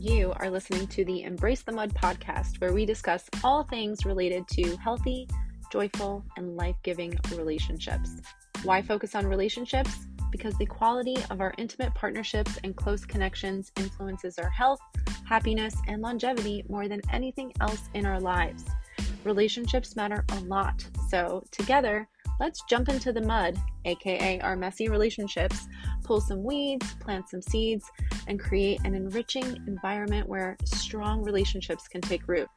You are listening to the Embrace the Mud podcast, where we discuss all things related to healthy, joyful, and life-giving relationships. Why focus on relationships? Because the quality of our intimate partnerships and close connections influences our health, happiness, and longevity more than anything else in our lives. Relationships matter a lot, so together, let's jump into the mud, aka our messy relationships, pull some weeds, plant some seeds, and create an enriching environment where strong relationships can take root.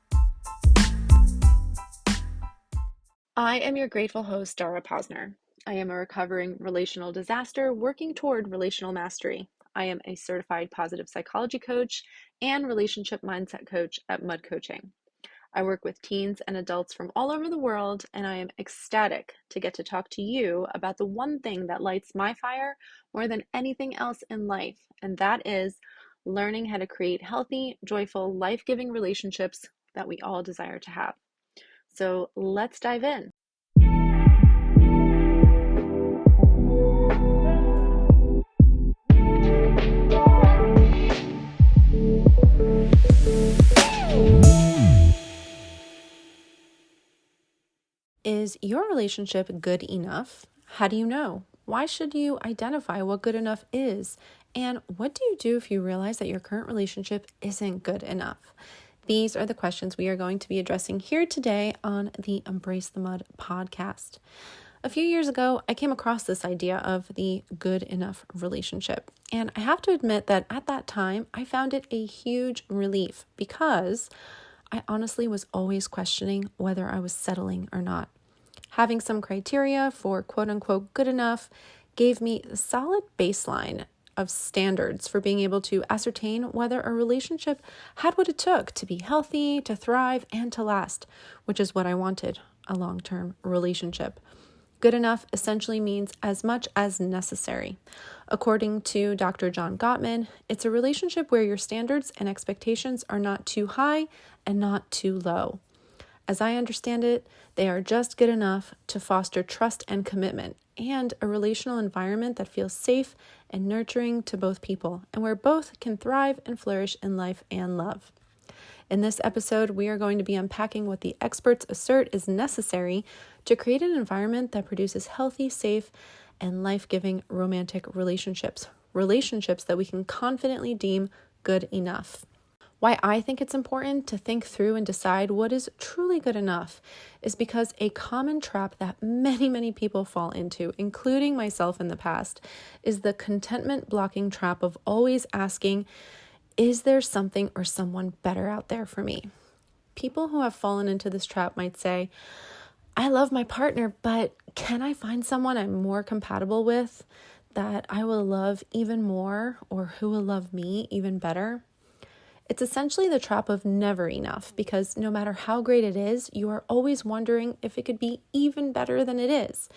I am your grateful host, Dara Posner. I am a recovering relational disaster working toward relational mastery. I am a certified positive psychology coach and relationship mindset coach at Mud Coaching. I work with teens and adults from all over the world, and I am ecstatic to get to talk to you about the one thing that lights my fire more than anything else in life, and that is learning how to create healthy, joyful, life-giving relationships that we all desire to have. So let's dive in. Is your relationship good enough? How do you know? Why should you identify what good enough is? And what do you do if you realize that your current relationship isn't good enough? These are the questions we are going to be addressing here today on the Embrace the Mud podcast. A few years ago, I came across this idea of the good enough relationship. And I have to admit that at that time, I found it a huge relief because I honestly was always questioning whether I was settling or not. Having some criteria for quote unquote good enough gave me a solid baseline of standards for being able to ascertain whether a relationship had what it took to be healthy, to thrive, and to last, which is what I wanted, a long-term relationship. Good enough essentially means as much as necessary. According to Dr. John Gottman, it's a relationship where your standards and expectations are not too high and not too low. As I understand it, they are just good enough to foster trust and commitment and a relational environment that feels safe and nurturing to both people and where both can thrive and flourish in life and love. In this episode, we are going to be unpacking what the experts assert is necessary to create an environment that produces healthy, safe, and life-giving romantic relationships that we can confidently deem good enough. Why I think it's important to think through and decide what is truly good enough is because a common trap that many people fall into, including myself in the past, is the contentment blocking trap of always asking, is there something or someone better out there for me? People who have fallen into this trap might say, I love my partner, but can I find someone I'm more compatible with, that I will love even more, or who will love me even better? It's essentially the trap of never enough, because no matter how great it is, you are always wondering if it could be even better than it is,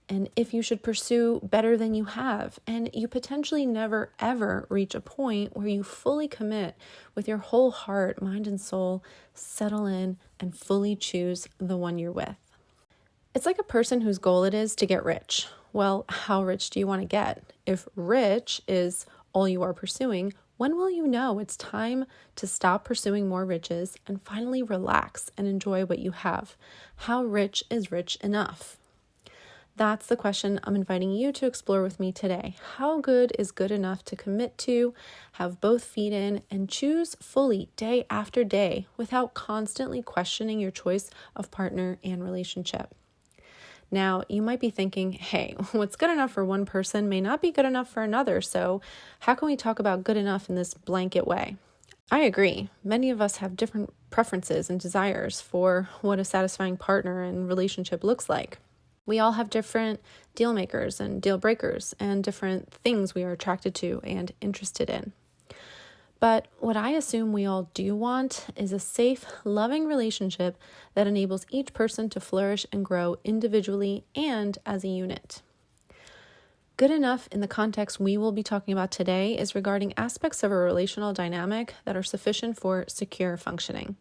and if you should pursue better than you have, and you potentially never ever reach a point where you fully commit with your whole heart, mind, and soul, settle in, and fully choose the one you're with. It's like a person whose goal it is to get rich. Well, how rich do you want to get? If rich is all you are pursuing, when will you know it's time to stop pursuing more riches and finally relax and enjoy what you have? How rich is rich enough? That's the question I'm inviting you to explore with me today. How good is good enough to commit to, have both feet in, and choose fully day after day without constantly questioning your choice of partner and relationship? Now, you might be thinking, hey, what's good enough for one person may not be good enough for another, so how can we talk about good enough in this blanket way? I agree. Many of us have different preferences and desires for what a satisfying partner and relationship looks like. We all have different deal makers and deal breakers and different things we are attracted to and interested in. But what I assume we all do want is a safe, loving relationship that enables each person to flourish and grow individually and as a unit. Good enough in the context we will be talking about today is regarding aspects of a relational dynamic that are sufficient for secure functioning,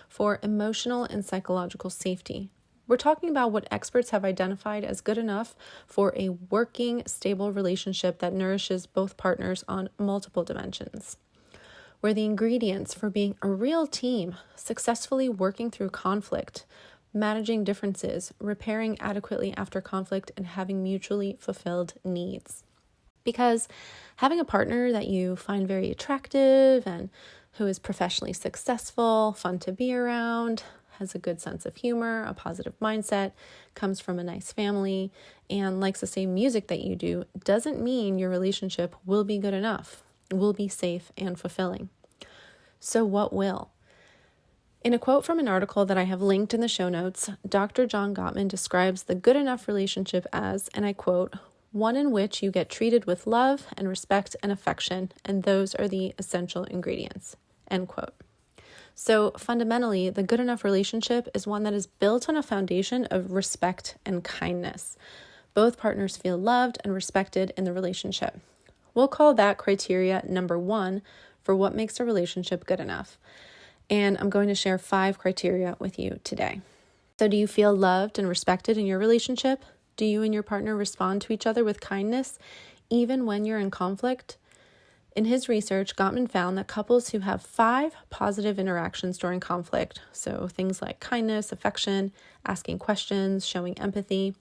for emotional and psychological safety. We're talking about what experts have identified as good enough for a working, stable relationship that nourishes both partners on multiple dimensions. where the ingredients for being a real team, successfully working through conflict, managing differences, repairing adequately after conflict, and having mutually fulfilled needs. Because having a partner that you find very attractive and who is professionally successful, fun to be around, has a good sense of humor, a positive mindset, comes from a nice family, and likes the same music that you do, doesn't mean your relationship will be good enough, will be safe and fulfilling. So what will? In a quote from an article that I have linked in the show notes, Dr. John Gottman describes the good enough relationship as, and I quote, one in which you get treated with love and respect and affection, and those are the essential ingredients, end quote. So fundamentally, the good enough relationship is one that is built on a foundation of respect and kindness. Both partners feel loved and respected in the relationship. We'll call that criteria number 1 for what makes a relationship good enough. And I'm going to share 5 criteria with you today. So do you feel loved and respected in your relationship? Do you and your partner respond to each other with kindness, even when you're in conflict? In his research, Gottman found that couples who have 5 positive interactions during conflict, so things like kindness, affection, asking questions, showing empathy,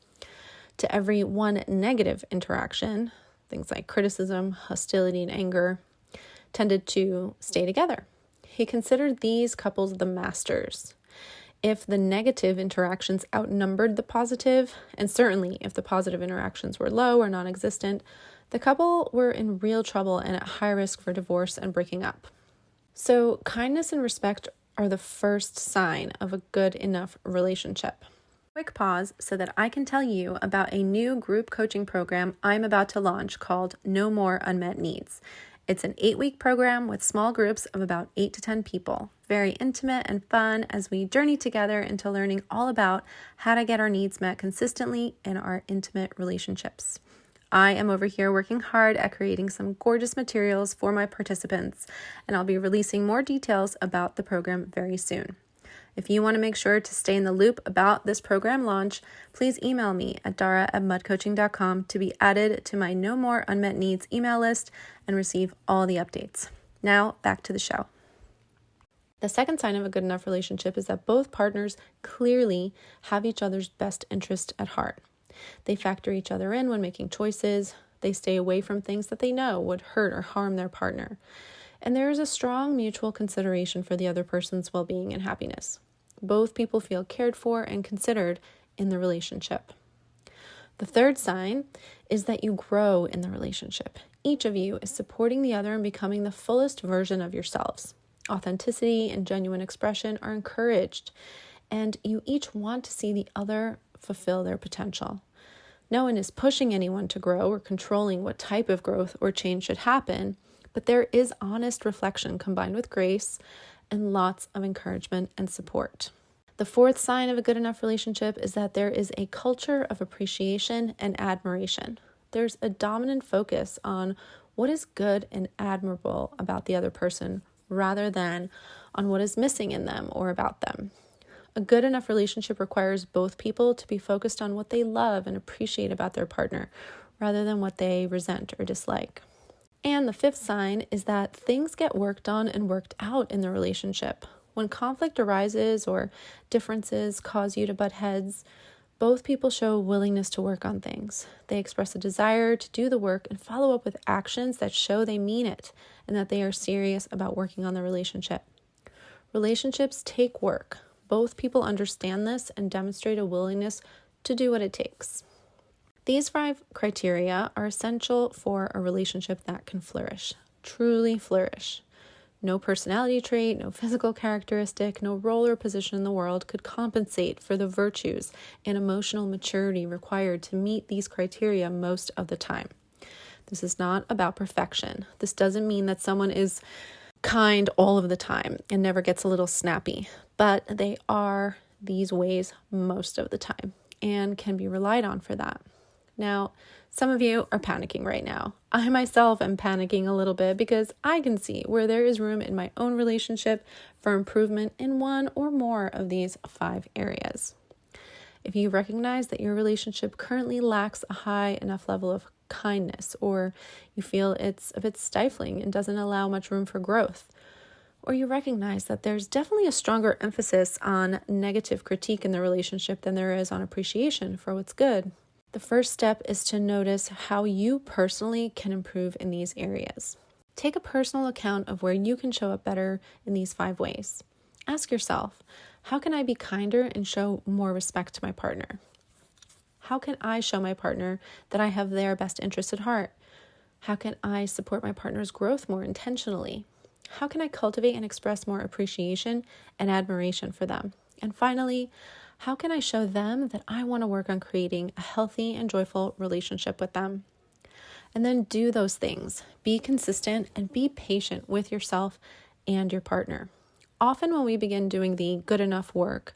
to every 1 negative interaction, things like criticism, hostility, and anger, tended to stay together. He considered these couples the masters. If the negative interactions outnumbered the positive, and certainly if the positive interactions were low or non-existent, the couple were in real trouble and at high risk for divorce and breaking up. So kindness and respect are the first sign of a good enough relationship. Quick pause so that I can tell you about a new group coaching program I'm about to launch called No More Unmet Needs. It's an 8-week program with small groups of about 8 to 10 people. Very intimate and fun as we journey together into learning all about how to get our needs met consistently in our intimate relationships. I am over here working hard at creating some gorgeous materials for my participants, and I'll be releasing more details about the program very soon. If you want to make sure to stay in the loop about this program launch, please email me at dara@mudcoaching.com to be added to my No More Unmet Needs email list and receive all the updates. Now, back to the show. The second sign of a good enough relationship is that both partners clearly have each other's best interest at heart. They factor each other in when making choices. They stay away from things that they know would hurt or harm their partner. And there is a strong mutual consideration for the other person's well-being and happiness. Both people feel cared for and considered in the relationship. The third sign is that you grow in the relationship. Each of you is supporting the other and becoming the fullest version of yourselves. Authenticity and genuine expression are encouraged, and you each want to see the other fulfill their potential. No one is pushing anyone to grow or controlling what type of growth or change should happen, but there is honest reflection combined with grace and lots of encouragement and support. The fourth sign of a good enough relationship is that there is a culture of appreciation and admiration. There's a dominant focus on what is good and admirable about the other person rather than on what is missing in them or about them. A good enough relationship requires both people to be focused on what they love and appreciate about their partner rather than what they resent or dislike. And the fifth sign is that things get worked on and worked out in the relationship. When conflict arises or differences cause you to butt heads, both people show a willingness to work on things. They express a desire to do the work and follow up with actions that show they mean it and that they are serious about working on the relationship. Relationships take work. Both people understand this and demonstrate a willingness to do what it takes. These 5 criteria are essential for a relationship that can flourish, truly flourish. No personality trait, no physical characteristic, no role or position in the world could compensate for the virtues and emotional maturity required to meet these criteria most of the time. This is not about perfection. This doesn't mean that someone is kind all of the time and never gets a little snappy, but they are these ways most of the time and can be relied on for that. Now, some of you are panicking right now. I myself am panicking a little bit because I can see where there is room in my own relationship for improvement in one or more of these 5 areas. If you recognize that your relationship currently lacks a high enough level of kindness, or you feel it's a bit stifling and doesn't allow much room for growth, or you recognize that there's definitely a stronger emphasis on negative critique in the relationship than there is on appreciation for what's good. The first step is to notice how you personally can improve in these areas. Take a personal account of where you can show up better in these 5 ways. Ask yourself, how can I be kinder and show more respect to my partner? How can I show my partner that I have their best interest at heart? How can I support my partner's growth more intentionally? How can I cultivate and express more appreciation and admiration for them? And finally, how can I show them that I want to work on creating a healthy and joyful relationship with them? And then do those things. Be consistent and be patient with yourself and your partner. Often when we begin doing the good enough work,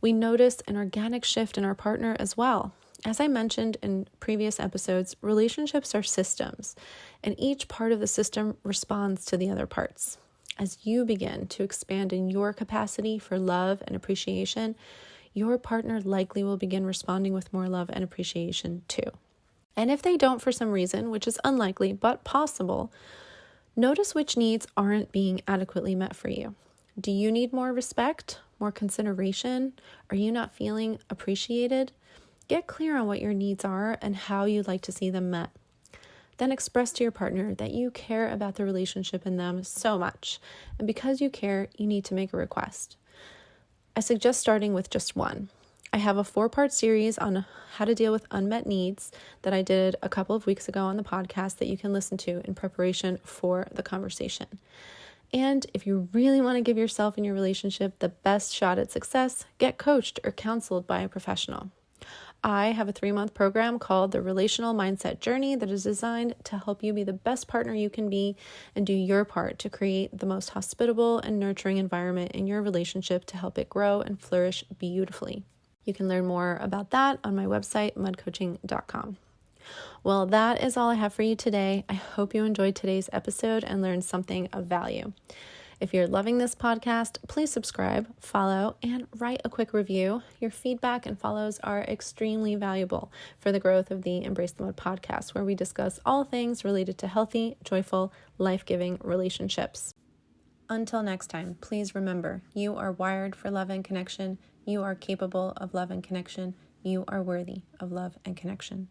we notice an organic shift in our partner as well. As I mentioned in previous episodes, relationships are systems, and each part of the system responds to the other parts. As you begin to expand in your capacity for love and appreciation, your partner likely will begin responding with more love and appreciation too. And if they don't for some reason, which is unlikely but possible, notice which needs aren't being adequately met for you. Do you need more respect, more consideration? Are you not feeling appreciated? Get clear on what your needs are and how you'd like to see them met. Then express to your partner that you care about the relationship and them so much. And because you care, you need to make a request. I suggest starting with just one. I have a 4-part series on how to deal with unmet needs that I did a couple of weeks ago on the podcast that you can listen to in preparation for the conversation. And if you really want to give yourself and your relationship the best shot at success, get coached or counseled by a professional. I have a 3-month program called the Relational Mindset Journey that is designed to help you be the best partner you can be and do your part to create the most hospitable and nurturing environment in your relationship to help it grow and flourish beautifully. You can learn more about that on my website, mudcoaching.com. Well, that is all I have for you today. I hope you enjoyed today's episode and learned something of value. If you're loving this podcast, please subscribe, follow, and write a quick review. Your feedback and follows are extremely valuable for the growth of the Embrace the Mud podcast, where we discuss all things related to healthy, joyful, life-giving relationships. Until next time, please remember, you are wired for love and connection. You are capable of love and connection. You are worthy of love and connection.